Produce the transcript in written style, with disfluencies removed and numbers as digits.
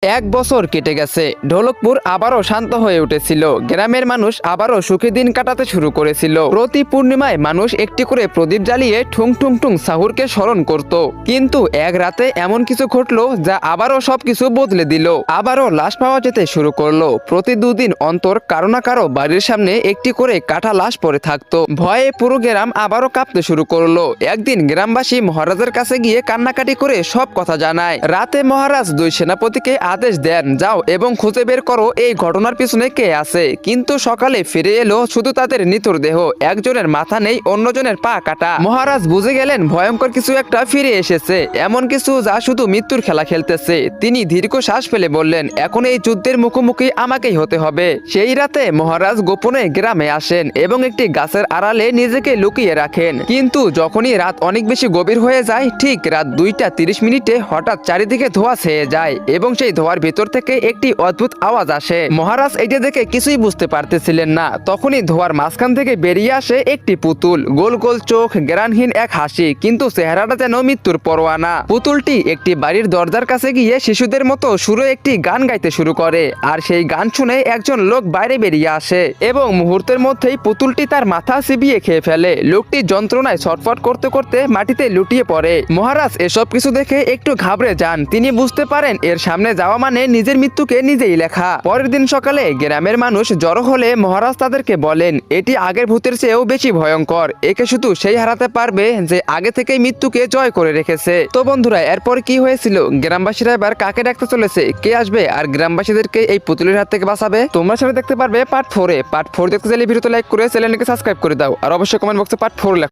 এক বছর কেটে গেছে। ঢোলকপুর আবারও শান্ত হয়ে উঠেছিল। গ্রামের মানুষ আবারও সুখী দিন কাটাতে শুরু করেছিল। প্রতি পূর্ণিমায় মানুষ একটি করে প্রদীপ জ্বালিয়ে ঠুং ঠুং ঠুং সাহুরকে স্মরণ করত। কিন্তু এক রাতে এমন কিছু ঘটলো যা আবারও সবকিছু বদলে দিল। আবারও লাশ পাওয়া যেতে শুরু করলো। প্রতি দুদিন অন্তর কারো না কারো বাড়ির সামনে একটি করে কাটা লাশ পড়ে থাকতো। ভয়ে পুরো গ্রাম আবারও কাঁপতে শুরু করলো। একদিন গ্রামবাসী মহারাজের কাছে গিয়ে কান্নাকাটি করে সব কথা জানায়। রাতে মহারাজ দুই সেনাপতিকে আদেশ দেন, যাও এবং খুঁজে বের করো এই ঘটনার পিছনে কে আছে। কিন্তু সকালে ফিরে এলো শুধু তাদের নিথর দেহ। একজনের মাথা নেই, অন্যজনের পা কাটা। মহারাজ বুঝে গেলেন ভয়ঙ্কর কিছু একটা ফিরে এসেছে, এমন কিছু যা শুধু মৃত্যুর খেলা খেলতেছে। তিনি দীর্ঘ শ্বাস ফেলে বললেন, এখন এই যুদ্ধের মুখোমুখি আমাকেই হতে হবে। সেই রাতে মহারাজ গোপনে গ্রামে আসেন এবং একটি গাছের আড়ালে নিজেকে লুকিয়ে রাখেন। কিন্তু যখনই রাত অনেক বেশি গভীর হয়ে যায়, ঠিক রাত 2:30 হঠাৎ চারিদিকে ধোঁয়া ছেয়ে যায় এবং সেই ধোঁয়ার ভিতর থেকে একটি অদ্ভুত আওয়াজ আসে। মহারাজ এটা দেখে কিছুই বুঝতে পারতেছিলেন না। তখনই ধোঁয়ার মাঝখান থেকে বেরিয়ে আসে একটি পুতুল, গোল গোল চোখ, জ্ঞানহীন এক হাসি, কিন্তু চেহারাটা যেন মৃত্যুর পরোয়ানা। পুতুলটি একটি বাড়ির দরজার কাছে গিয়ে শিশুদের মতো সুরে একটি গান গাইতে শুরু করে। আর সেই গান শুনে একজন লোক বাইরে বেরিয়ে আসে এবং মুহূর্তের মধ্যেই পুতুলটি তার মাথা চিবিয়ে খেয়ে ফেলে। লোকটি যন্ত্রণায় ছটফট করতে করতে মাটিতে লুটিয়ে পড়ে। মহারাজ এসব কিছু দেখে একটু ঘাবড়ে যান। তিনি বুঝতে পারেন এর সামনে যাওয়া মানে নিজের মৃত্যুকে নিজেই লেখা। পরের দিন সকালে গ্রামের মানুষ জড়ো হলে মহারাজ তাদেরকে বলেন, এটি আগের ভূতের চেয়েও বেশি ভয়ঙ্কর। একে শুধু সেই হারাতে পারবে যে আগে থেকেই মৃত্যুকে জয় করে রেখেছে। তো বন্ধুরা, এরপর কি হয়েছিল? গ্রামবাসীরা এবার কাকে ডাকতে চলেছে? কে আসবে আর গ্রামবাসীদেরকে এই পুতুলের হাত থেকে বাঁচাবে? তোমরা সেটা দেখতে পারবে পার্ট 4-এ। পার্ট 4 দেখতে চাইলে ভিডিওতে লাইক করে চ্যানেলটিকে সাবস্ক্রাইব করে দাও, আর অবশ্যই কমেন্ট বক্সে পার্ট 4 লেখো।